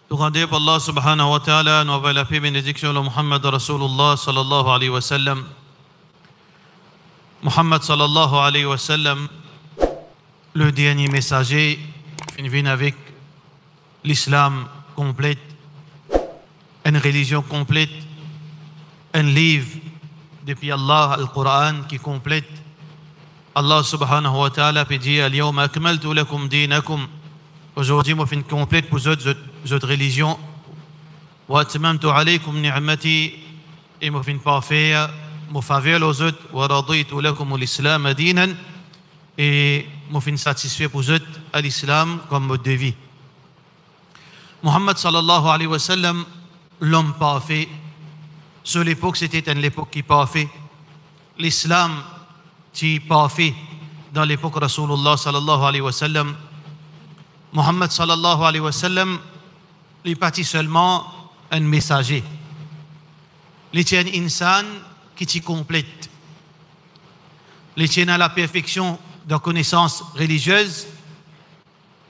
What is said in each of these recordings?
Tout rendez pour Allah subhanahu wa ta'ala, nous avons la paix et bénédiction de Muhammad Rasulullah sallallahu alayhi wa sallam. Muhammad sallallahu alayhi wa sallam, le dernier messager, il vient avec l'islam complète, une religion complète, un livre depuis Allah, le Coran qui complète. Allah subhanahu wa ta'ala peut dire Al-yawma akmaltu lakum dinakum. Aujourd'hui, moi, je complète pour votre religion. Wa atmamtu alaykum ni'mati. Et moi, je parfait, moi, faveur aux autres. Wa raditu lakum l'islam dinan. Et moi, je satisfait pour vous à l'islam comme mode de vie. Muhammad sallallahu alayhi wa sallam, l'homme parfait. Sur l'époque, c'était une époque qui parfait. L'islam qui parfait dans l'époque Rasulullah sallallahu alayhi wa sallam. Muhammad sallallahu alayhi wa sallam, il n'est pas seulement un messager. Il est un insan qui t'y complète. Il est à la perfection de connaissance religieuse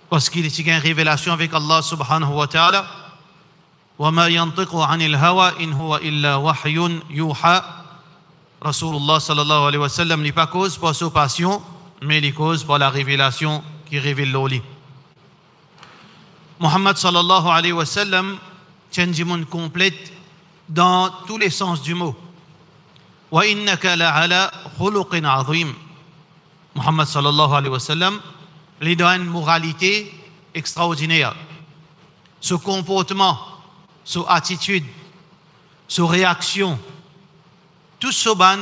parce qu'il est une révélation avec Allah subhanahu wa ta'ala. وَمَا يَنْطِقُ عَنِ الْهَوَى إِنْ هُوَ إِلَّا وَحْيٌ يُوحَى. Rasulullah sallallahu alayhi wa sallam n'est pas cause par sa passion, mais il est cause par la révélation qui révèle l'oli. Muhammad sallallahu alayhi wa sallam tient du monde complète dans tous les sens du mot. Wa innaka la'ala khuluqin azim. Muhammad sallallahu alayhi wa sallam lui donne une moralité extraordinaire. Ce comportement, son attitude, son réaction, tout ce ban,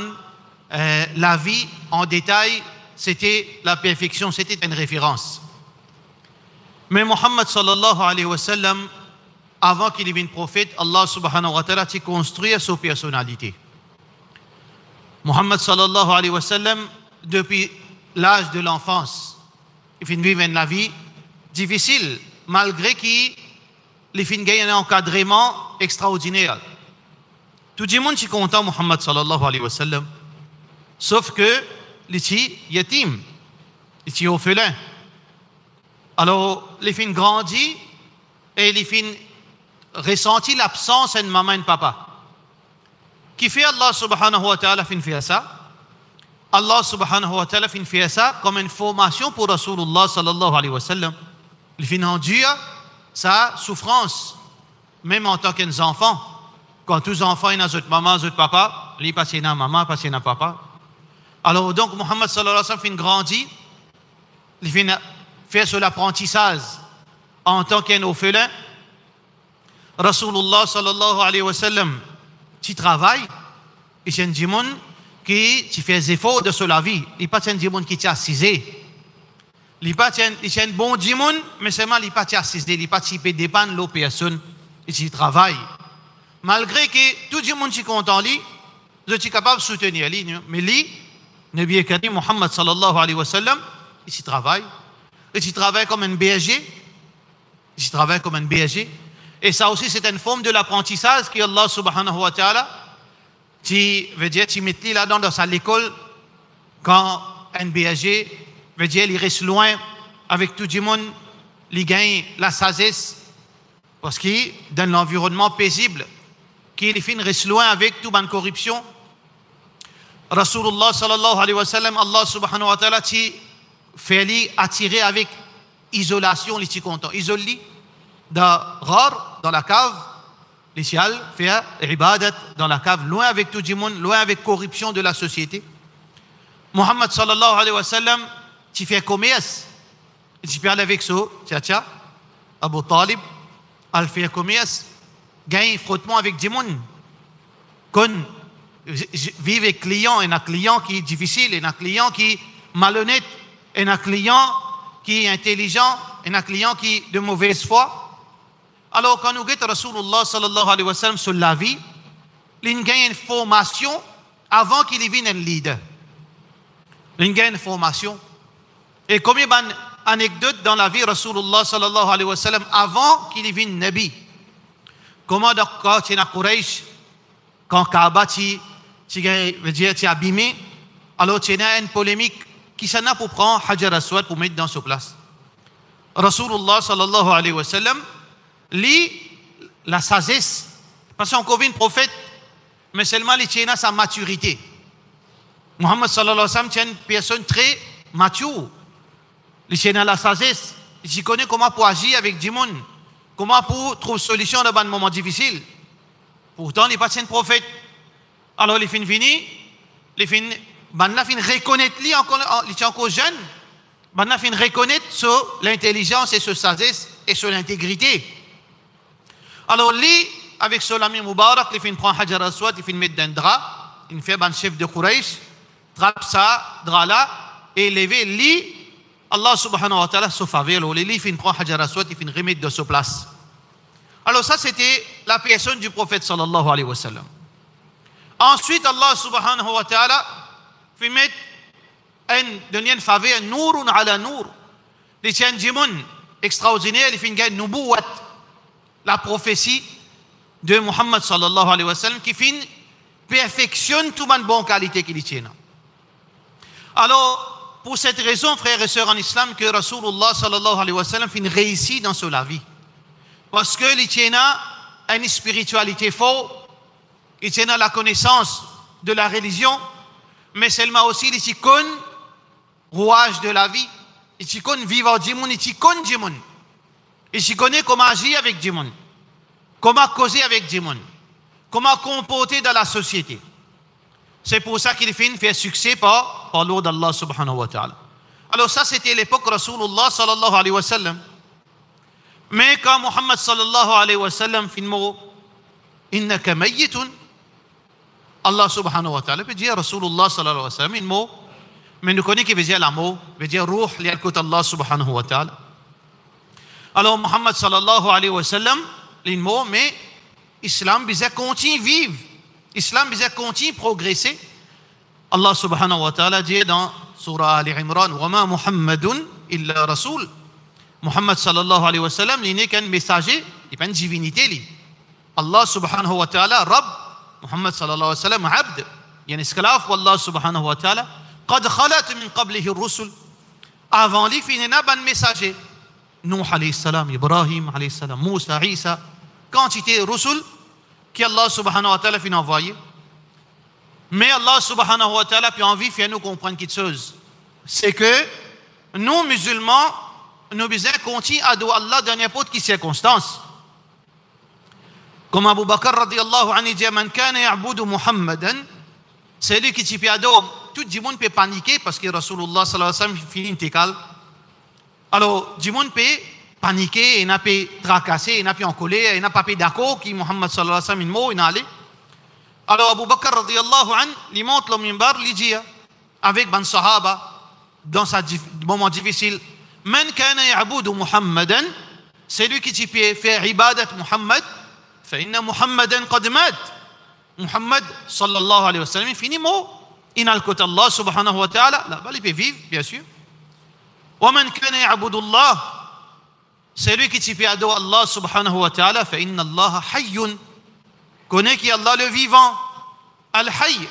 la vie en détail, c'était la perfection, c'était une référence. Mais Muhammad sallallahu alayhi wa sallam, avant qu'il devienne prophète, Allah subhanahu wa ta'ala a construit sa personnalité. Muhammad sallallahu alayhi wa sallam, depuis l'âge de l'enfance, il finit vivre une vie difficile, malgré qu'il finit gagner un encadrement extraordinaire. Tout le monde est content Muhammad sallallahu alayhi wa sallam, sauf que il est yatim, il est orphelin. Alors, les filles grandit et les filles ressentit l'absence de maman et de papa. Qui fait Allah subhanahu wa ta'ala fait ça? Allah subhanahu wa ta'ala fait ça comme une formation pour Rasulullah sallallahu alayhi wa sallam. Les filles endurent sa souffrance, même en tant qu'enfants. Quand tous les enfants ont une maman, une papa, ils passent à maman, passent à papa. Alors, donc, Muhammad sallallahu alayhi wa sallam grandit, il fait faire sur l'apprentissage en tant qu'un orphelin. Rasulullah sallallahu alayhi wa sallam, tu travailles, et c'est un démon qui fait des efforts de sur la vie. Il n'est pas un démon qui t'a assisé. Il est un bon démon, mais seulement il n'est pas assisé, il n'est pas dépendre de l'autre personne, et tu travailles. Malgré que tout le monde est content, je suis capable de soutenir lui, mais lui, Nabi Karim Muhammad sallallahu alayhi wa sallam, il travaille. Et tu travailles comme un berger. Tu travailles comme un berger. Et ça aussi, c'est une forme de l'apprentissage que Allah subhanahu wa ta'ala, tu veux dire, tu mets là-dedans dans l'école, quand un berger, veut dire, il reste loin avec tout le monde, il gagne la sagesse, parce qu'il dans l'environnement paisible, qu'il reste loin avec toute la corruption. Rasulullah sallallahu alayhi wa sallam, Allah subhanahu wa ta'ala, fait-lui attirer avec isolation, les petits contents. Isolé dans la cave, les chial, fait ibadat dans la cave, loin avec tout le monde, loin avec corruption de la société. Muhammad sallallahu alayhi wa sallam, tu fais commerce, tu parles avec ça, tcha, Abu Talib, elle fait commerce, gagne frottement avec du monde. Quand vivre avec client, et un client qui est difficile, et un client qui est malhonnête, et un client qui est intelligent, et un client qui est de mauvaise foi. Alors, quand nous regardons Rasulullah sallallahu alayhi wa sallam sur la vie, il gagne une formation avant qu'il devienne un leader. Il gagne une formation. Et combien d'anecdotes dans la vie Rasulullah sallallahu alayhi wa sallam avant qu'il devienne Nabi? Comment quand tu es à Quraysh, quand Kaaba tu es abîmé, alors tu as une polémique qui s'en a pour prendre Hajar Aswad pour mettre dans sa place. Rasulullah sallallahu alayhi wa sallam, la sagesse. Parce qu'on connaît un prophète, mais seulement il tient sa maturité. Muhammad sallallahu alayhi wa sallam tient une personne très mature. Il tient la sagesse. Il connaît comment pour agir avec du monde, comment pour trouver solution dans un moment difficile. Pourtant, il n'est pas un prophète. Alors, il finit fini, il finit reconnaître, il est encore jeune, il finit reconnaître sur l'intelligence et sur la sagesse et sur l'intégrité. Alors, lui, avec son ami Moubarak, il finit prendre Hajar Aswad, il finit mettre dans un drap, il fait un chef de Quraysh, trappe ça, drap là, et lever, lui, Allah subhanahu wa ta'ala se faveur, il finit prendre Hajar Aswad, il finit remettre de sa place. Alors, ça, c'était la personne du prophète sallallahu alayhi wa sallam. Ensuite, Allah subhanahu wa ta'ala fait mettre donner une faveur, nourun ala nour. Les changements extraordinaires, il fait une nubuwat, la prophétie de Muhammad sallallahu alayhi wa sallam, qui fait perfectionne toute une bonne qualité qu'il tient. Alors, pour cette raison, frères et sœurs en islam, que Rasulullah sallallahu alayhi wa sallam fait réussite dans la vie. Parce que il tient une spiritualité forte, il tient la connaissance de la religion, mais seulement aussi il connaît le rouage de la vie, il connaît vivre du monde, il connaît du monde, il connaît comment agir avec du monde, comment causer avec du monde, comment comporter dans la société. C'est pour ça qu'il fait succès par l'ordre d'Allah subhanahu wa ta'ala. Alors ça, c'était l'époque Rasulullah sallallahu alayhi wa sallam. Mais quand Muhammad sallallahu alayhi wa sallam fait le mot innaka mayyitun, Allah subhanahu wa ta'ala peut dire Rasulullah sallallahu alayhi wa sallam le mot, mais nous connaissons qui veut dire l'amour, veut dire ruh, lié à Allah subhanahu wa ta'ala. Alors Muhammad sallallahu alayhi wa sallam le mot, mais l'islam bizarre continue vivre, l'islam bizarre continue progresser. Allah subhanahu wa ta'ala dit dans surah Al-Imran wa ma Muhammadun illa rasul. Muhammad sallallahu alayhi wa sallam, il n'est qu'un messager, il n'est pas une divinité. Allah subhanahu wa ta'ala, Rabb, Muhammad sallallahu alayhi wa sallam, abd, il y a un esclave pour Allah subhanahu wa ta'ala. Qad khalat min qablihi ar-rusul. Avant lui, il n'y a pas de messager. Nuh alayhi salam, Ibrahim alayhi salam, Moussa, Isa, quantité de rusul qui Allah subhanahu wa ta'ala finit envoyer. Mais Allah subhanahu wa ta'ala puis envie fait nous comprendre quelque chose. C'est que nous, musulmans, nous devons continuer à adorer Allah dans n'importe quelle circonstance. Comme Abu Bakr radiyallahu anhu dit, man kana ya'budu Muhammadan, c'est lui qui peut adorer. Tout le monde peut paniquer parce que Rasulullah sallallahu alayhi wa sallam finit intécal. Alors, tout le monde peut paniquer, il n'a pas tracasser, il n'a pas en colère, il n'a pas d'accord qui Muhammad sallallahu alayhi wa sallam il mot, il n'a allé. Alors Abu Bakr radiyallahu anhu, il monte le minbar, il dit avec ban sahaba dans sa moment difficile, man kana ya'budu Muhammadan, c'est lui qui peut faire ibadat Muhammad, fa inna Muhammadan qad mat. Muhammad sallallahu alayhi wa sallam il finit mot, il a le côté Allah subhanahu wa ta'ala, là-bas il peut vivre bien sûr. Wa man kana ya'budu Allah, c'est lui qui peut adorer Allah subhanahu wa ta'ala, fa inna Allah hayyun. Connais qui Allah le vivant, Al-Hayy,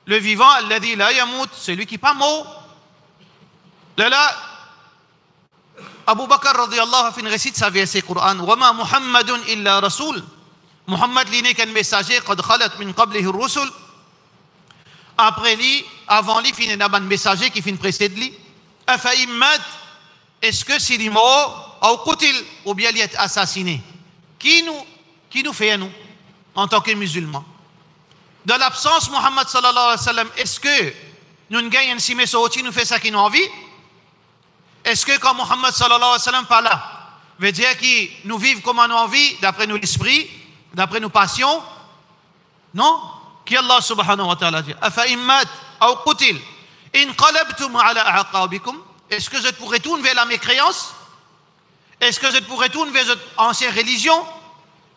le vivant, Alladhi la yamout, celui qui n'est pas mort. Là, Abu Bakr radiyallahu anhu récite sa verset Coran, wa ma Muhammadun illa rasul. Muhammad n'est qu'un messager, qad khalat min qablihi ar-rusul. Après lui, avant lui, il y a un messager qui finit précéder lui. Afa immat, est-ce que s'il est mort, ou qutil, ou bien il est assassiné? Qui nous fait à nous? En tant que musulmans. Dans l'absence de Muhammad sallallahu alayhi wa sallam, est-ce que nous gagnons si nous nous fait ça qui nous envie? Est-ce que quand Muhammad sallallahu alayhi wa sallam pas là, veut dire que nous vivons comme nous envie, d'après nous l'esprit, d'après nos passions? Non. Qui Allah subhanahu wa ta'ala dit, afa immat ou qutil, inqalabtum ala a'qabikum, est-ce que je pourrais retourner vers la mécréance? Est-ce que je pourrais retourner vers votre ancienne religion?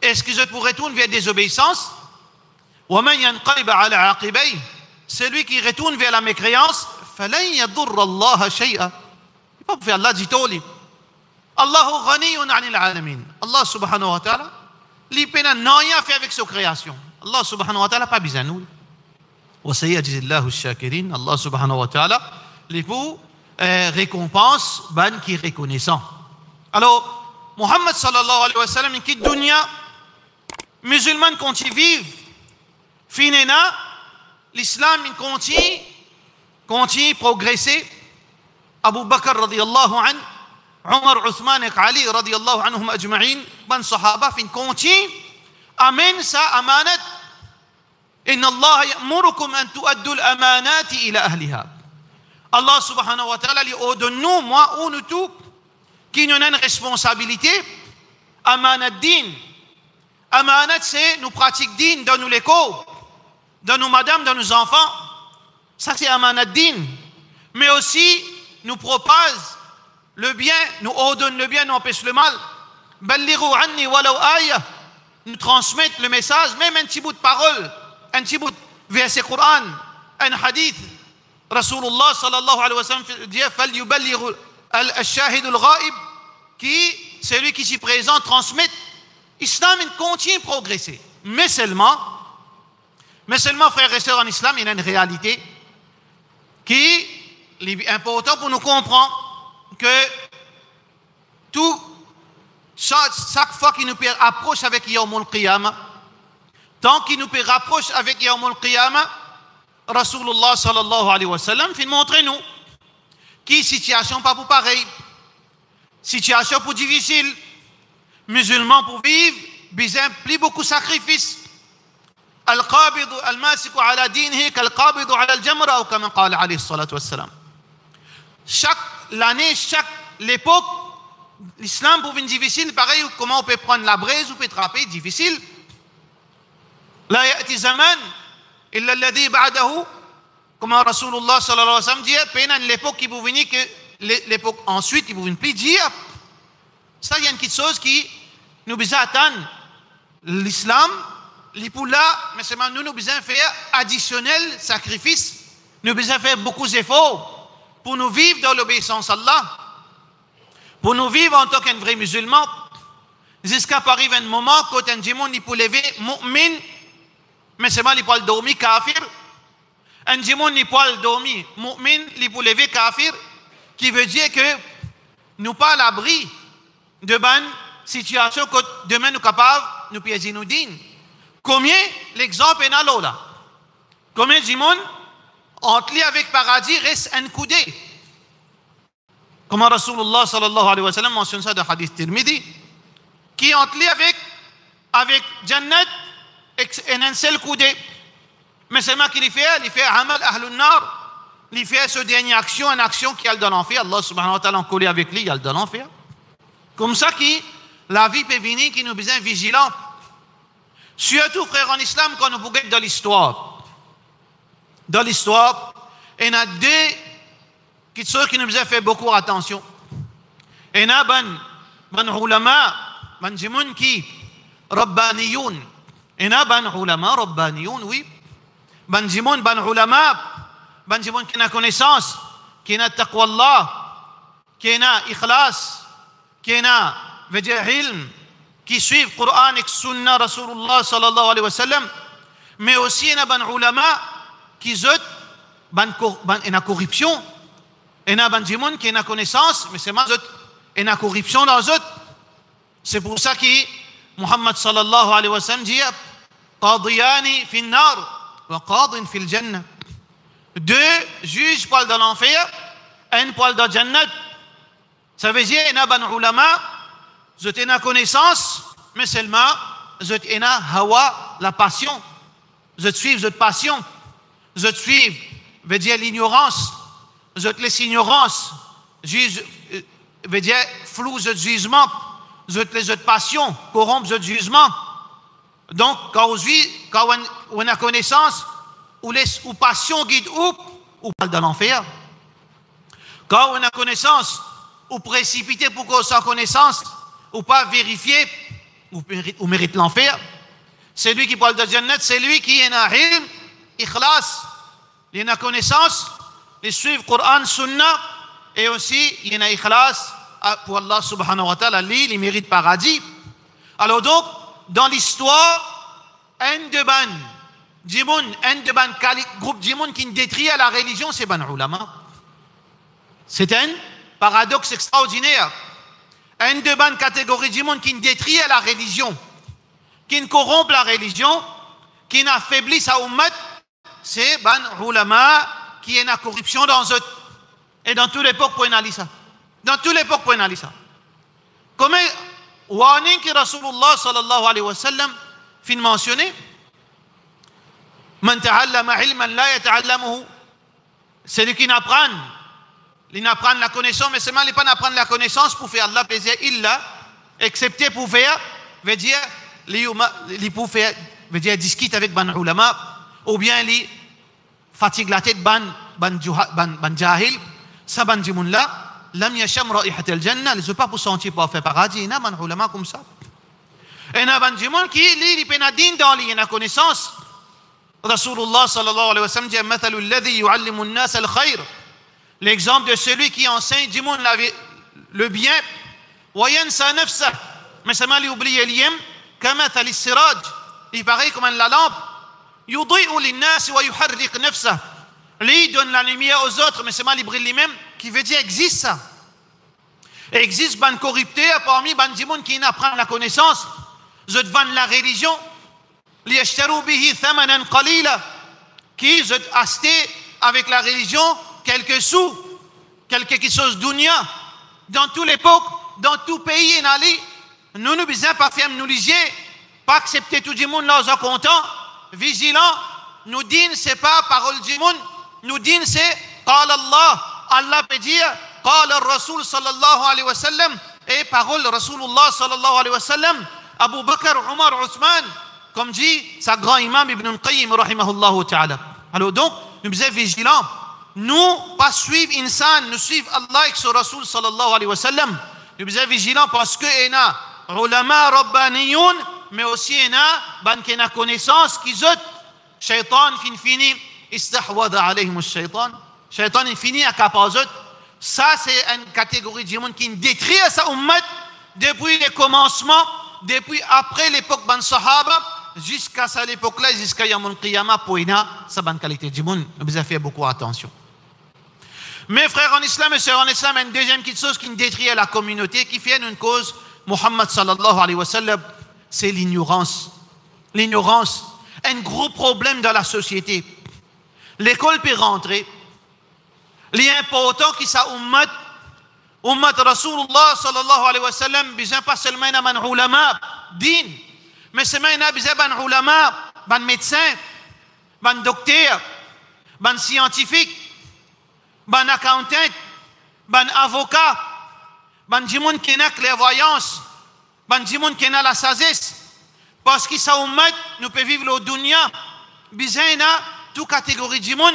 Est-ce que je pourrais retourner vers désobéissance? وَمَنْ يَنْقَلِبَ عَلَى عَقِبَيْهِ, celui qui retourne vers la mécréance, فَلَنْ يَضُرَّ اللَّهَ شَيْئًا. Il ne peut pas faire Allah dit tout. Allahu ghaniyun 'anil 'alamin. Allah subhanahu wa ta'ala, il n'a rien fait avec sa création. Allah subhanahu wa ta'ala pas besoin de nous. وَسَيَجْزِي اللَّهُ الشَّاكِرِينَ. Allah subhanahu wa ta'ala, les pour récompense, ban qui reconnaissant. Alors, Muhammad sallallahu alayhi wa sallam, qui dunya musulmane continue, finena, l'islam continue progresser. Abu Bakr radiyallahu anhu, Omar, Uthman et Ali radiyallahu anhum ajma'in, ban sahaba, fin continue, amène sa amanat. Inna Allah ya'murukum an tu'addu al-amanati ila ahliha. Allah subhanahu wa ta'ala lui ordonne nous, moi ou nous tous, qui nous avons une responsabilité. Amanat din. Amanat, c'est nous pratiquons din dans nos écoles, dans nos madames, dans nos enfants. Ça, c'est amanat din. Mais aussi, nous propose le bien, nous ordonne le bien, nous empêche le mal. Ballighu anni walau ayah. Nous transmettre le message, même un petit bout de parole, un petit bout de verset Coran, un hadith. Rasulullah sallallahu alayhi wa sallam dit falyuballighu al-shahid al-ghaib, qui, celui qui s'y présente, transmet. Islam continue à progresser. Mais seulement, frères et sœurs en islam, il y a une réalité qui est importante pour nous comprendre que chaque fois qu'il nous approche avec Yawmul Qiyamah, tant qu'il nous rapproche avec Yawmul Qiyamah, Rasulullah sallallahu alayhi wa sallam fait montrer nous qui situation pas pour pareil, situation pour difficile, musulmans pour vivre, besoin plus beaucoup de sacrifices. Al-Qabid al-Masiku ala dinihi kal-Qabid ala al-Jamra, ou comme قال عليه الصلاة والسلام. Chaque l'année, chaque l'époque, l'islam pour une difficile, pareil, comment on peut prendre la braise ou peut attraper, difficile. La ya'ti zaman illa alladhi ba'dahu, comme Rasulullah sallallahu alayhi wa sallam dit, pendant l'époque qui vous venez que l'époque ensuite qui vous venez plus dire. Ça, il y a une petite chose qui nous besoin attendre l'islam, l'ipula, mais seulement nous besoin faire additionnel sacrifice, nous besoin faire beaucoup d'efforts pour nous vivre dans l'obéissance à Allah, pour nous vivre en tant qu'un vrai musulman, jusqu'à arriver un moment quand un démon il peut lever mu'min, mais seulement il peut dormir kafir, un démon il peut dormir mu'min, il peut lever kafir, qui veut dire que nous pas à l'abri de bonnes situations que demain nous capables nous piéger nous dîner. Combien l'exemple est là là? Combien de monde entre lui avec paradis reste un coudé? Comme Rasulullah sallallahu alayhi wa sallam mentionne ça dans le hadith Tirmidhi, qui entre lui avec Jannat et un seul coudé. Mais c'est moi qui il fait amal ahlun nar. Il fait ce dernier action, une action qui est dans l'enfer. Allah subhanahu wa ta'ala en collé avec lui, il est dans l'enfer. Comme ça, la vie peut venir, qui nous a besoin vigilants. Surtout, frères en islam, quand nous regardons dans l'histoire. Dans l'histoire, il y a deux choses qui nous ont fait beaucoup attention. Il y a ban ulama, ban jimoun qui, rabbaniyoun. Il y a ban ulama, rabbaniyoun, oui. Ban jimoun, ban ulama, ban jimoun qui a connaissance, qui a taqwa Allah, qui a ikhlas, qui a ilm, qui suivent le Coran et la Sunna Rasulullah sallallahu alayhi wa sallam, mais aussi il y a ban ulama qui ont une corruption, il y a ban jimoun qui a connaissance, mais c'est pas une corruption dans eux. C'est pour ça que Muhammad sallallahu alayhi wa sallam dit qadiyani fi nar wa qadin fi al-jannah. Deux juges parlent dans l'enfer, un parle dans le Jannat. Ça veut dire qu'il y a ban ulama, ils ont une connaissance, mais seulement ils ont une hawa, la passion. Ils suivent cette passion. Ils suivent, veut dire l'ignorance. Ils ont les ignorances. Veut dire flou de jugement. Ils ont les passions, corrompent le jugement. Donc, quand on a connaissance, ou passion guide ou parle de l'enfer. Quand on a connaissance, ou précipité pour qu'on sans connaissance, ou pas vérifié, ou mérite l'enfer. C'est lui qui parle de Jannat, c'est lui qui a ilm, ikhlas, il a connaissance, il suit le Coran, Sunna, et aussi il a ikhlas pour Allah subhanahu wa ta'ala, il mérite paradis. Alors donc, dans l'histoire, un de ban groupe de qui détruit la religion, c'est ban ulama. C'est un paradoxe extraordinaire. une de bonnes catégories du monde qui détruit la religion, qui corrompt la religion, qui affaiblit sa ummat, c'est ban ulama qui est la corruption dans eux. Et dans toute l'époque pour analyser ça. Dans toute l'époque pour analyser ça. Comme warning que Rasulullah sallallahu alayhi wa sallam fin mentionné, man ta'allama ilman la yata'allamuhu, celui qui n'apprend, il n'apprend la connaissance, mais seulement il pas apprendre la connaissance pour faire Allah plaisir, illa, excepté pour faire, veut dire, il pour faire, veut dire discuter avec ban ulama, ou bien il fatigue la tête ban jahil, ça ban dimoun là, lam yasham ra'ihat al-jannah, ils ne pas pour sentir pour faire paradis, il y a ban ulama comme ça. Et il y a ban dimoun qui, il peut nadine dans la connaissance. Rasulullah sallallahu alayhi wa sallam dit mathalu alladhi yu'allimu an-nas al-khayr, l'exemple de celui qui enseigne du monde le bien, wa yansa nafsa, mais seulement il oublie l'yem, kamathali as-siraj, il paraît comme la lampe, yudhi'u lin-nas wa yuharriq nafsa, lui donne la lumière aux autres, mais seulement il brille lui-même, qui veut dire existe ça. Et existe ban corrupté parmi ban du monde qui n'apprend la connaissance, je devant la religion, ليشتروا به ثمنا قليلا, qui ont acheté avec la religion quelques sous, quelque chose dunya. Dans toute l'époque, dans tout pays en Ali, nous ne besoin pas faire nous liger, pas accepter tout le monde là aux content, vigilant. Nous disons c'est pas parole du monde, nous disons c'est قال Allah, Allah peut dire قال الرسول صلى الله عليه وسلم, et parole Rasulullah sallallahu alayhi wa sallam, Abu Bakr, Omar, Othman, comme dit sa grand imam Ibn al-Qayyim rahimahullah ta'ala. Alors donc, nous sommes vigilants. Nous, pas suivre insan, nous suivre Allah et son Rasul sallallahu alayhi wa sallam. Nous sommes vigilants parce que il y a ulama rabbaniyoun, mais aussi il y a ban qui a connaissance qui zot shaitan qui finit istahwada alayhim shaitan. Shaitan finit à capazot. Ça c'est une catégorie de monde qui détruit sa ummat depuis le commencement, depuis après l'époque ban sahaba, jusqu'à cette époque-là, jusqu'à Yamul Qiyamah, pour sa bonne qualité du monde, nous avons fait beaucoup attention. Mes frères en islam et sœurs en islam, une deuxième petite chose qui détruit la communauté, qui fait une cause, Muhammad sallallahu alayhi wa sallam, c'est l'ignorance. L'ignorance, un gros problème dans la société. L'école peut rentrer. L'important qui ça ummat Rasulullah sallallahu alayhi wa sallam, besoin pas seulement d'un man ulama, din, mais c'est maintenant besoin ban ulama, ban médecin, ban docteur, ban scientifique, ban accountant, ban avocat, ban djimoun qui n'a clairvoyance, ban djimoun qui n'a la sagesse, parce que ça ummat nous peut vivre le dunya, besoin na toute catégorie djimoun,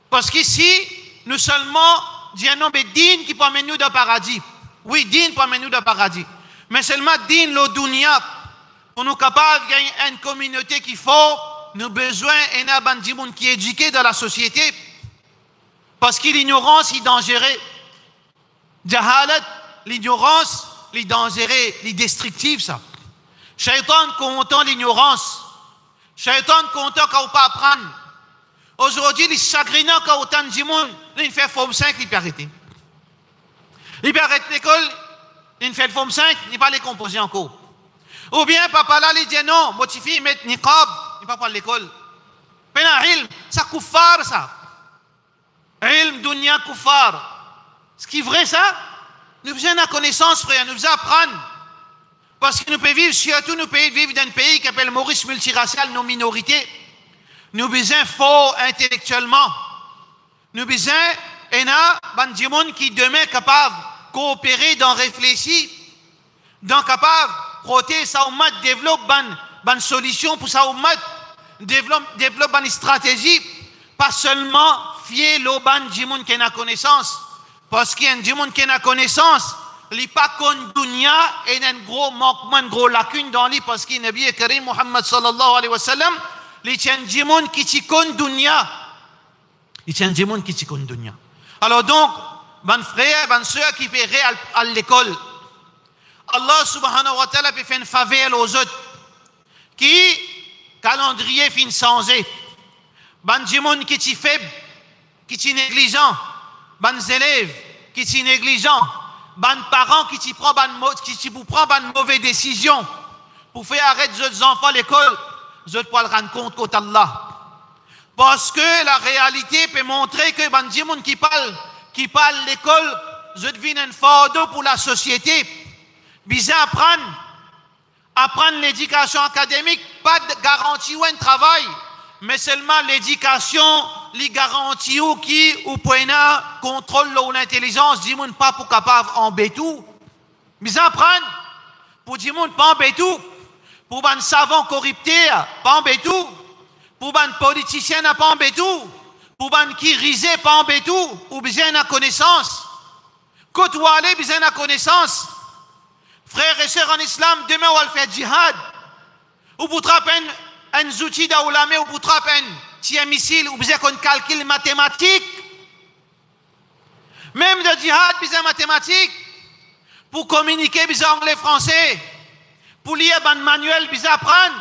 parce qu'ici nous seulement disons mais din qui peut amener nous dans le paradis, oui din peut amener nous dans le paradis, mais seulement din le dunya. Pour nous capables de gagner une communauté qu'il faut, nous avons besoin d'un bandit qui est éduqué dans la société. Parce que l'ignorance est dangereuse. Jahalat, l'ignorance, est dangereuse, est destructive, ça. Shaitan content l'ignorance. Shaitan content qu'on ne peut pas apprendre. Aujourd'hui, les chagrinants quand autant de monde, il fait forme 5, il peut arrêter. Il peut arrêter l'école, il fait forme 5, il ne peut pas les composer encore. Ou bien, papa là, il dit non, votre fille met niqab, il ne va pas à l'école. Mais ilm, ça kuffar, ça. Ilm, dunya, kuffar. Ce qui est vrai, ça, nous faisons la connaissance, frère, nous faisons apprendre. Parce que nous pouvons vivre, surtout nous pouvons vivre dans un pays qui s'appelle Maurice multiracial, nos minorités. Nous besoin fort intellectuellement. Nous besoin, et là, des gens qui demain capable de coopérer, d'en réfléchir, d'en capable protéger sa ummat, développe une solution pour sa ummat, développe une stratégie, pas seulement fier l'oban du monde qui a connaissance, parce qu'il y a du monde qui a connaissance, il n'est pas con dunya et il y a un gros manquement, une grosse lacune dans lui, parce qu'il y a un Nabi Karim Muhammad sallallahu alayhi wa sallam, il y a du monde qui t'y con dunya. Il y a du monde qui t'y con dunya. Alors donc, ban frère, ban soeur qui fait à l'école, Allah subhanahu wa ta'ala peut faire une faveur aux autres qui calendrier fin changé. Ban djimoun qui est faible, qui est négligent, ban élèves qui est négligent, ban parents qui t'y prend ban mauvaise décision pour faire arrêter les enfants à l'école, je ne peux pas le rendre compte qu'au Allah. Parce que la réalité peut montrer que ban gens qui parle l'école, je deviens un fardeau pour la société. Bien apprendre l'éducation académique, pas de garantie ou un travail, mais seulement l'éducation, les garanties ou point contrôle l'intelligence, dis moun pas pour capable embêter tout. Bien apprendre pour dire moun pas embêter tout, pour ban savant corrupté, pas embêter tout, pour ban politicien pas embêter tout, pour ban qui risé pas embêter tout, ou besoin de connaissance. Côtoyer besoin de connaissance. Frères et sœurs en islam, demain on va faire djihad. Ou pour trapper un outil d'oulame, ou pour trapper un missile, ou besoin qu'on calcule mathématique. Même de djihad, besoin mathématique. Pour communiquer, besoin anglais, français. Pour lire un manuel, besoin apprendre.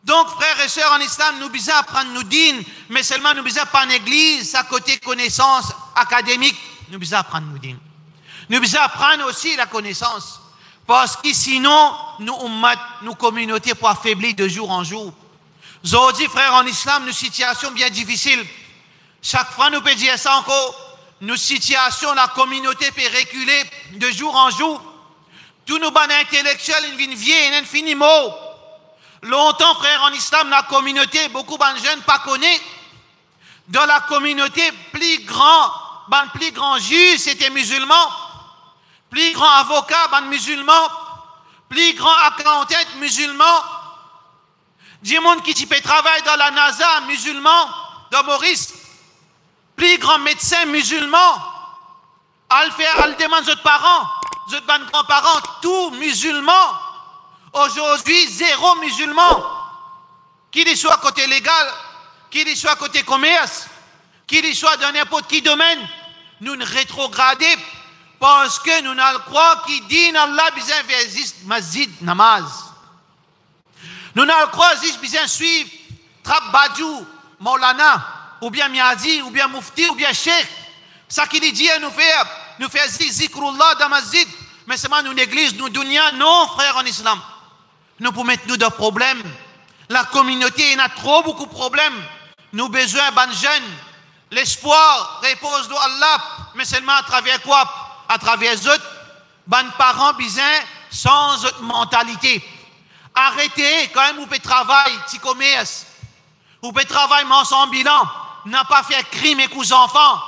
Donc, frères et sœurs en islam, nous besoin apprendre nous dînes, mais seulement nous besoin pas en église, à côté connaissance académique, nous besoin apprendre nous dînes. Nous besoin apprendre aussi la connaissance. Parce que sinon, nos communautés pour affaiblir de jour en jour. Aujourd'hui, frères en islam, nos situations bien difficiles. Chaque fois, nous pouvons dire ça encore. Nos situations, la communauté peut reculer de jour en jour. Tous nos bancs intellectuels, ils viennent vieux, ils fini mot. Longtemps, frères en islam, la communauté, beaucoup de jeunes pas connaissent. Dans la communauté, plus grand juge, c'était musulman. Plus grand avocat, ban musulman. Plus grand accountant, musulman. Du monde qui peut travailler dans la NASA, musulman, dans Maurice. Plus grand médecin, musulman. Al demande aux parents, aux grands-parents, tout musulman. Aujourd'hui, zéro musulman. Qu'il soit côté légal, qu'il soit côté commerce, qu'il soit dans n'importe quel domaine, nous ne rétrogradons. Parce que nous n'allons croire qu'il dit Allah besoin de masjid namaz. Nous n'allons croire qu'il besoin suivre Trap Badjou, Maulana, ou bien Miazi, ou bien Mufti, ou bien Cheikh. Ça qu'il dit nous faire zikrullah dans masjid. Mais seulement nous l'église, nous dunya, non frères en islam. Nous pour mettre nous de problèmes. La communauté, il y a trop beaucoup de problèmes. Nous besoin de jeunes. L'espoir repose dans Allah, mais seulement à travers quoi? À travers eux, ban parents besoin sans autre mentalité. Arrêtez quand même, vous pouvez travailler, petit commerce. Vous pouvez travailler sans bilan. N'a pas fait crime avec vos enfants.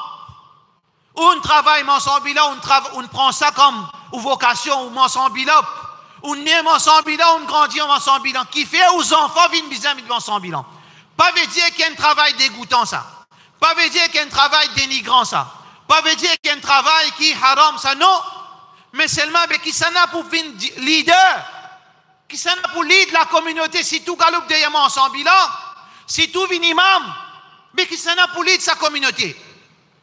On travaille sans bilan, on prend ça comme une vocation, ou sans bilan. On naît sans bilan, on grandit sans bilan. Qui fait aux enfants viennent bien sans bilan. Pas veut dire qu'il y a un travail dégoûtant ça. Pas veut dire qu'il y a un travail dénigrant ça. Pas veut dire qu'il y a un travail qui est haram, ça non. Mais seulement qui s'en a pour venir leader. Qui s'en a pour leader la communauté. Si tout galope derrière moi sans bilan. Si tout vient imam. Mais qui s'en a pour leader sa communauté.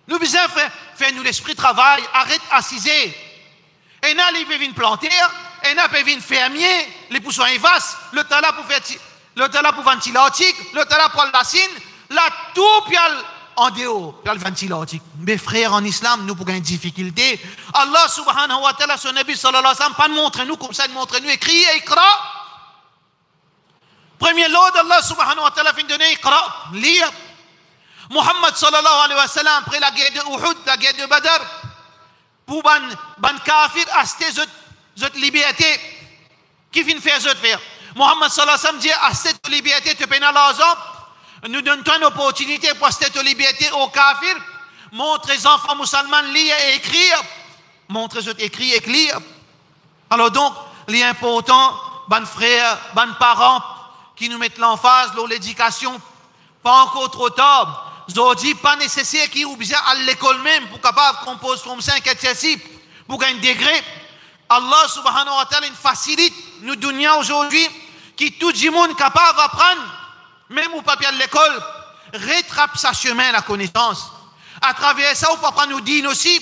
Nous besoin faire nous l'esprit travail. Arrête assiser. Et là, ils peuvent planter. Et là, ils peuvent fermier. Les poussons et vasses. Le temps là pour faire. Le temps là pour ventilatique. Le temps là pour la signe. Là, tout puis en dehors, il y a le ventilatique. Mes frères en islam, nous, pour une difficulté, Allah subhanahu wa ta'ala, son Nabi sallallahu alayhi wa sallam, pas montrer nous comme ça, montrer nous, écrit et ikra. Premier lot d'Allah subhanahu wa ta'ala, fin de donner ikra, lire. Muhammad sallallahu alayhi wa sallam, après la guerre de Uhud, la guerre de Badr, pour ban kafir, acheter cette liberté, qui vient faire cette faire. Muhammad sallallahu alayhi wa sallam dit, acheter cette liberté, te pénal l'azam. Nous donnons une opportunité pour cette liberté aux kafirs. Montre les enfants musulmans lire et écrire. Montre les autres écrire et lire. Alors donc, l'important, ban frères, ban parents, qui nous mettent l'emphase dans l'éducation, pas encore trop tard. Aujourd'hui, pas nécessaire qu'ils ou bien à l'école même pour capable composer comme 5 et 6 pour gagner un degré. Allah subhanahu wa ta'ala facilite nous dunya aujourd'hui qui tout le monde est capable d'apprendre. Même au papier de l'école, rattrape sa chemin la connaissance. À travers ça, vous pouvez apprendre nous dire aussi,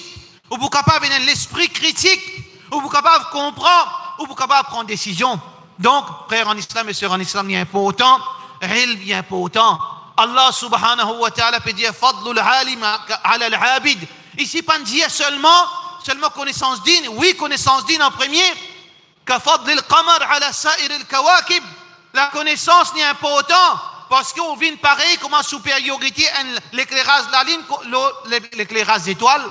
vous pouvez capable de l'esprit critique, vous pouvez capable de comprendre, vous pouvez capable de prendre des décisions. Donc, frères en islam et sœurs en islam, il est important, il est important. Allah subhanahu wa ta'ala peut dire, fadlul alim ala al-abid. Ici, pas dire seulement seulement connaissance dîne. Oui, connaissance dîne en premier. كفضل القمر على سائر الكواكب. La connaissance n'est important parce qu'on vient pareil comme en supériorité l'éclairage de la lune, l'éclairage des étoiles.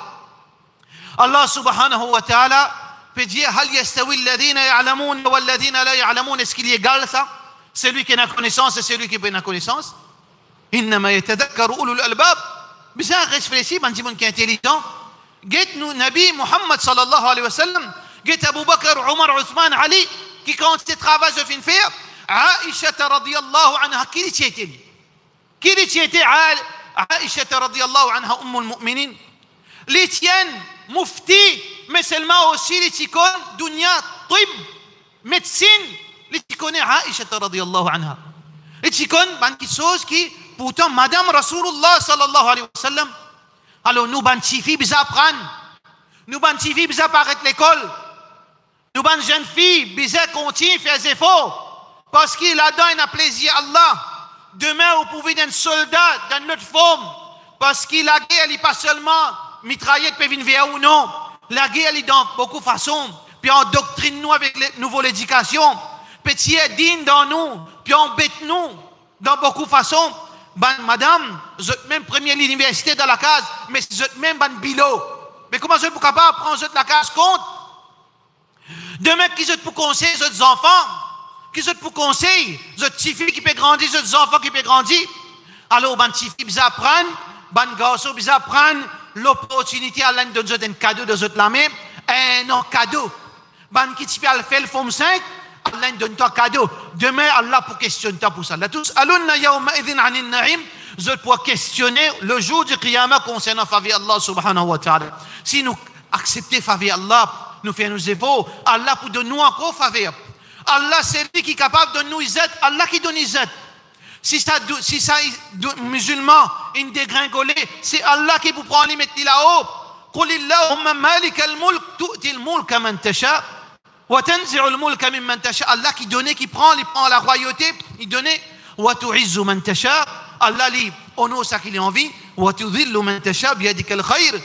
Allah subhanahu wa ta'ala peut dire هل يستوي الذين يعلمون والذين لا يعلمون. Est-ce qu'il y égale ça? Celui qui a la connaissance et celui qui n'a pas la connaissance. إنما يتذكر أولو الألباب. Bizarre réfléchir, ben dis-moi qui est intelligent. Get nous Nabi Muhammad sallallahu alayhi wa sallam. Get Abu Bakr, Omar, Othman, Ali qui quand ces travaux se finissent faire. Aïcha radiyallahu anha qui était? Qui était Aïcha radiyallahu anha ummul mu'minin? Les tiennes mufti, mais seulement aussi les ticons dunya, tib, médecine, les ticons Aïcha radiyallahu anha. Les ticons, ben qui chose qui pourtant Madame Rasulullah sallallahu alayhi wa sallam. Alors nous ban tifi bisa apprendre, nous ban tifi bisa paraître l'école, nous ban jeunes filles bisa continuer faire des efforts. Parce qu'il a donné un plaisir à Allah. Demain, vous pouvez être un soldat dans notre forme. Parce que la guerre, elle n'est pas seulement mitraillette, peut venir ou non. La guerre, elle est dans beaucoup de façons. Puis on doctrine nous avec les nouvelles éducations. Petit est digne dans nous. Puis on bête nous dans beaucoup de façons. Ben, madame, vous êtes même première l'université dans la case, mais vous êtes même ban bilo. Mais comment vous êtes capable de prendre la case compte? Demain, qui vous êtes pour conseiller vos enfants? Qui vous êtes pour conseiller? Vous êtes petits filles qui peuvent grandir, vous êtes enfants qui peuvent grandir. Alors, ben, petits filles, vous apprennent, ben, garçons, vous apprennent l'opportunité à l'un de vous un cadeau de votre la même, un cadeau. Ben, qui tu peux faire le forme 5, Allah donne toi cadeau. Demain, Allah pour questionner toi pour ça. Là, tous, alunna yawma idhin anin na'im, vous pour questionner le jour du qiyamah concernant faveur Allah subhanahu wa ta'ala. Si nous acceptons faveur Allah, nous faisons nos efforts, Allah pour donner nous encore faveur. Allah, c'est lui qui est capable de nous izzat. Allah qui donne izzat. Si ça musulman, une dégringolé, c'est Allah qui vous prend les mettre là-haut. قل اللهم مالك الملك تؤتي الملك من تشاء وتنزع الملك ممن تشاء. Allah qui donne, qui prend, il prend la royauté, il donne. وتعز من تشاء. Allah lui honore ça qu'il a envie. وتذل من تشاء بيدك الخير.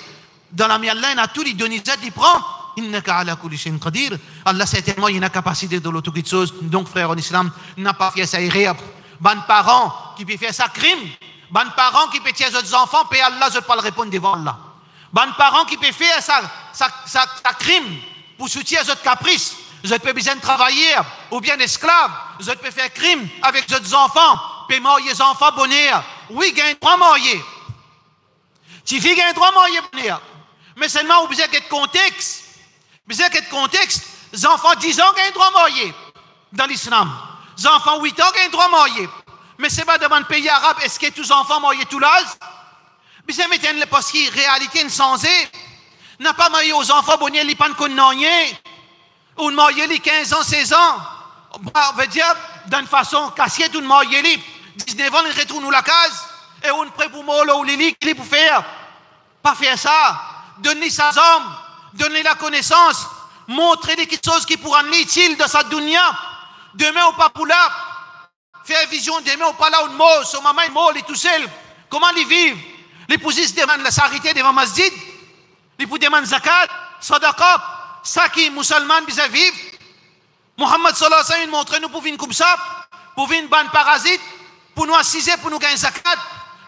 Dans la mienne, il a tout, il donne izzat, il prend. Innaka ala kulli shay'in qadir. Allah certainement il a capacité de l'autre chose. Donc frère en islam n'a pas fait ça erreur. Ban parents qui peut faire ça crime. Ban parents qui peut tuer leurs enfants, puis Allah je pas le répondre devant Allah. Ban parents qui peut faire ça crime pour soutenir leurs caprices. Vous êtes pas besoin de travailler ou bien esclave. Vous êtes pas faire crime avec leurs enfants. Puis marier les enfants bonheur. Oui, gagne droit marier. Si fille gagne droit marier bonheur. Mais seulement vous besoin de contexte. Vous avez quel contexte? Les enfants 10 ans ont droit à marier dans l'islam. Les enfants 8 ans ont droit à marier. Mais ce n'est pas dans le pays arabe, est-ce que tous les enfants mariés tout l'âge? Vous avez parce que la réalité est censée. N'a pas marié aux enfants, bon, ils ne pas rien. Ou marié les 15 ans, 16 ans. On veut dire, d'une façon, cassier, tout marié les 19 ans, ils retournent la case. Et on prend pour moi, ou les lits, pour faire. Pas faire ça. Donner sa hommes. Donner la connaissance, montrer des choses qui pourront être utiles dans sa dunya. Demain ou pas pour là, faire vision demain ou pas là, ou mort, son maman est mort, il est tout seul. Comment ils vivent? Les poussistes demandent la charité devant masjid, les poussistes demandent zakat, sadaqa, ça qui est musulman bisa vivre. Muhammad sallallahu alayhi wa sallam montre nous pour vivre comme ça, pour vivre une bande parasite, pour nous assiser, pour nous gagner zakat,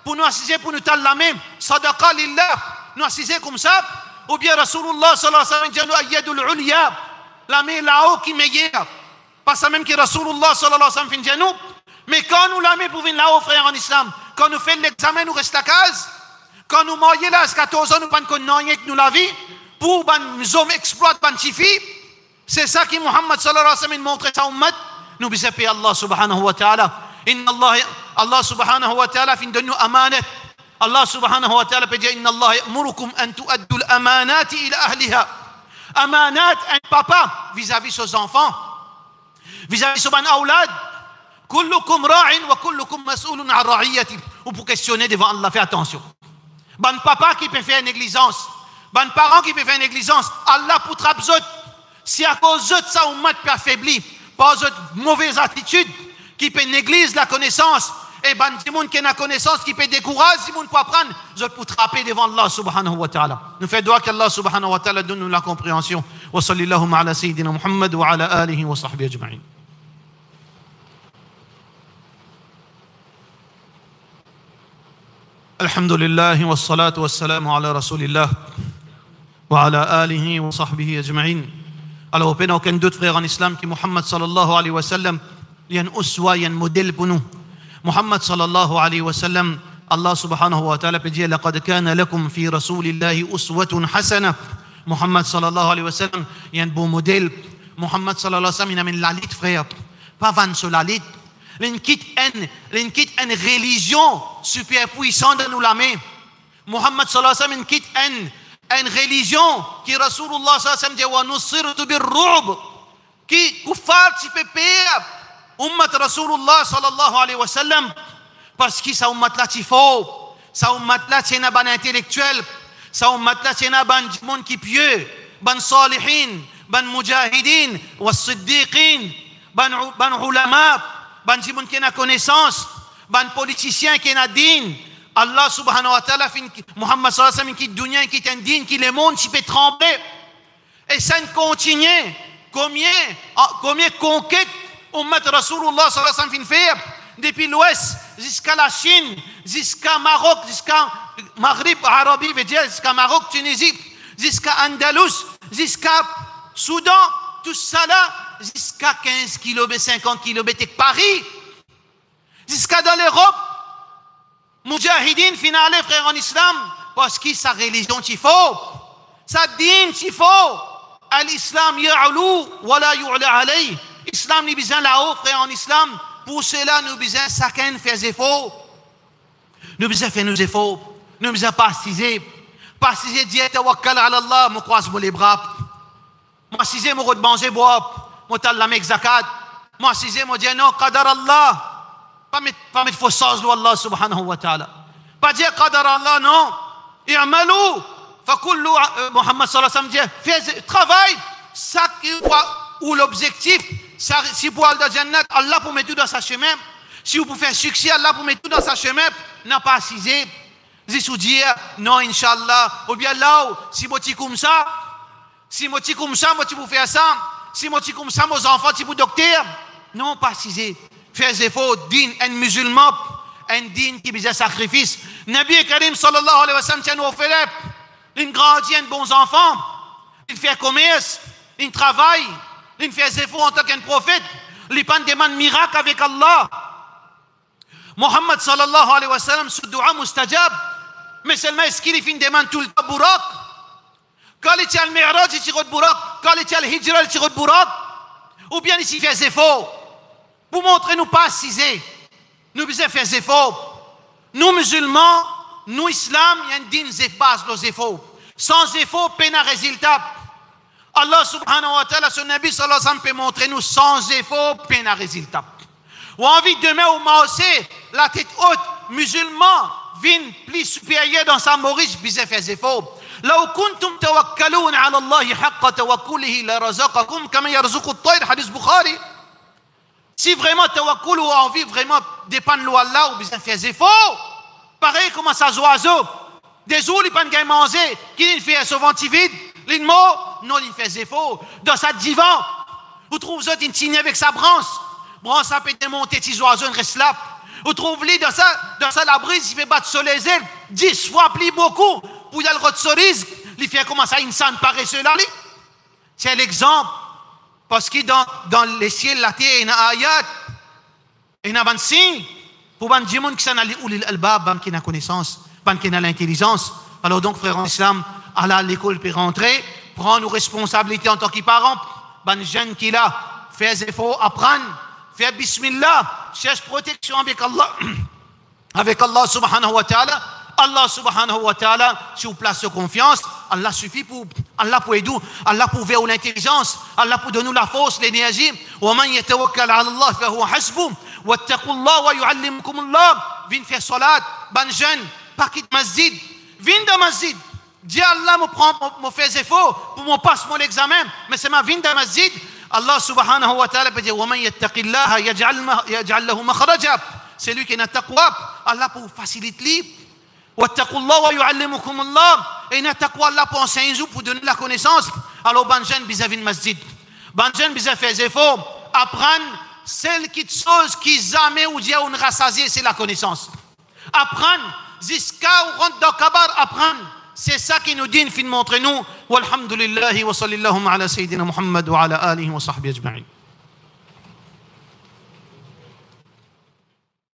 pour nous assiser, pour nous taler la même, sadaqa lillah, nous assiser comme ça. Ou bien Rasulullah sallallahu alayhi wa sallam dit ayyadul ulya, la main là-haut qui est meilleure. Pas ça même que Rasulullah sallallahu alayhi wa sallam dit nous. Mais quand nous la main pour venir là-haut, frère en islam, quand nous faisons l'examen, nous restons à case. Quand nous marions là, à 14 ans, nous ne connaissons rien que nous la vie. Pour nous hommes exploitent, c'est ça que Muhammad sallallahu alayhi wa sallam montre sa ummat. Nous bisons Allah subhanahu wa ta'ala. Inna Allah subhanahu wa ta'ala fin de nous amanat. Allah subhanahu wa ta'ala peut dire Inna Allah ya'murukum an tu'addu al-amanati ila ahliha. Amanat, un papa vis-à-vis ses enfants, vis-à-vis son aoulad. Kullukum ra'in wa kullukum mas'ulun 'an ra'iyati. Ou pour questionner devant Allah, fais attention. Ban papa qui peut faire une négligence, ban parent qui peut faire une négligence, Allah pour trappe zot. Si à cause de ça, on peut affaiblir par une mauvaise attitude qui peut négliger la connaissance et ben du monde qui a connaissance qui peut décourager du monde pour apprendre je peux trapper devant Allah subhanahu wa ta'ala nous fait doigt qu'Allah subhanahu wa ta'ala donne nous la compréhension wa sallallahu ala sayyidina Muhammad wa ala alihi wa sahbihi ajma'in. Alhamdulillah wa salatu wa salamu ala rasulillah wa ala alihi wa sahbihi ajma'in. Alors, il n'y a aucun doute, frère, en islam, que Muhammad sallallahu alayhi wa sallam, il y a un uswa, il y a un modèle pour nous. Muhammad sallallahu alayhi wa sallam, Allah subhanahu wa ta'ala peut dire لَقَدْ كَانَ لَكُمْ فِي رَسُولِ اللَّهِ أُسْوَةٌ حَسَنَةٌ. Muhammad sallallahu alayhi wa sallam, il y a un bon modèle. Muhammad sallallahu alayhi wa sallam, il amène la lutte, frère. Pas vanne sur la lutte. Il quitte une religion super puissante dans nous la main. Muhammad sallallahu alayhi wa sallam, il quitte une religion qui Rasulullah sallallahu alayhi wa sallam dit wa nusirtu bir-ru'b qui kuffar tu peux payer ummat Rasulullah sallallahu alayhi wa sallam parce que ça ummat là il faut ça ummat là c'est un ban intellectuel ça ummat là c'est un ban monde qui pieux ban salihin ban mujahidin wa siddiqin ban ulama ban monde qui a connaissance ban politicien qui a din. Allah subhanahu wa ta'ala fin Muhammad sallallahu alayhi wa sallam qui dunya qui t'indigne qui le monde qui peut trembler et ça continue combien conquêtes ummat Rasulullah sallallahu alayhi wa sallam fin faire depuis l'ouest jusqu'à la Chine jusqu'à Maroc jusqu'à Maghreb Arabie veut dire jusqu'à Maroc Tunisie jusqu'à Andalus jusqu'à Soudan tout ça là jusqu'à 15 km 50 km de Paris jusqu'à dans l'Europe. Mujahidin finale frère en islam parce que sa religion qu'il faut sa dîne qu'il faut l'islam ya'lu wa la yu'la alayh islam ni besoin là-haut frère en islam pour cela nous besoin chacun faire des efforts nous besoin faire nos efforts nous besoin pastiser dire tawakkal ala Allah me croise les bras moi siser me manger boire moi tal la mek zakat moi siser me dire non qadar Allah pas mettre faux sens de Allah subhanahu wa ta'ala. Pas dire qadar Allah, non. I'malou. Fakullu Muhammad sallallahu alayhi wa sallam dit, fais travail, ça ou l'objectif, si pour aller dans Jannat, Allah pour mettre tout dans sa chemin. Si vous pouvez faire succès, Allah pour mettre tout dans sa chemin, n'a pas assisé. Si vous dites, non, Inch'Allah, ou bien là, si vous dites comme ça, moi tu peux faire ça, si moi tu comme ça, mes enfants, tu peux docteur, non, pas assisé. Faire des efforts, digne, un musulman, un digne qui besoin de sacrifice. Nabi Karim sallallahu alayhi wa sallam tient nos frères, il grandit un bons enfants, il fait commerce, il travaille, il fait des efforts en tant qu'un prophète, il prend des mains miracles avec Allah. Muhammad sallallahu alayhi wa sallam, ce dua mustajab, mais seulement est-ce qu'il fait des mains tout le temps Burak? Quand il tient le Mi'raj, il tire de Burak, quand il tient le Hijra, il tire de Burak, ou bien il fait des efforts. Pour montrer nous pas assisés, nous devons faire des efforts. Nous musulmans, nous islam, il y a une digne base nos efforts. Sans efforts, peine à résultat. Allah subhanahu wa ta'ala, son Nabi sallallahu alayhi wa sallam peut montrer nous sans effort, peine à résultat. Ou envie demain au Maosé, la tête haute, musulman, vin plus supérieur dans sa Maurice, besoin faire des efforts. لو كنتم توكلون على الله حق توكله لرزقكم كما يرزق الطير حديث بخاري. Si vraiment tawakkul ou envie vraiment dépendre de Allah ou besoin faire des efforts, pareil comme ça oiseau, des jours ils peuvent manger, qui fait un ventre vide, les mots non il fait des efforts dans sa divan, vous trouvez ça une signe avec sa branche ça peut démonter ces oiseaux il reste là, vous trouvez dans ça la brise il fait battre sur les ailes 10 fois plus beaucoup pour y aller le cerise, il fait comment ça une sanne paresseux là, c'est l'exemple. Parce que dans les ciels, la terre, il y a un ayat, il y a un signe, pour les gens qui sont ulil albab, qui ont la connaissance, qui ont l'intelligence. Alors donc, frère en islam, aller à l'école pour rentrer, prendre nos responsabilités en tant que parents, les jeunes qui là, faire des efforts, apprendre, faire bismillah, cherche protection avec Allah subhanahu wa ta'ala. Allah subhanahu wa ta'ala, si vous placez confiance, Allah suffit pour aider, Allah pour vers l'intelligence, Allah pour donner la force, l'énergie. Wa man yatawakkal 'ala Allah fa huwa hasbuh. Wattaqullah wa yu'allimukum Allah. Viens faire salat, ban jeune, pas quitte masjid, viens dans masjid. Dis Allah me fait des efforts pour me passer mon examen, mais c'est ma viens dans masjid. Allah subhanahu wa ta'ala peut dire wa man yattaqillaha yaj'al lahu makhraja. c'est lui qui est taqwa, Allah pour faciliter. Wattaqullah wa yu'allimukumullah. Et taqwa Allah pour enseigner pour donner la connaissance. Alors banjan vis-à-vis de masjid. Banjan vis-à-vis faire des efforts, apprendre celle qui chose qui jamais ou dia on rassasier, c'est la connaissance. Apprendre jusqu'à on rentre dans kabar, apprendre. C'est ça qui nous dit, fin montre nous. Walhamdulillahi wa sallallahu ala sayyidina Muhammad wa ala alihi wa sahbihi ajma'in.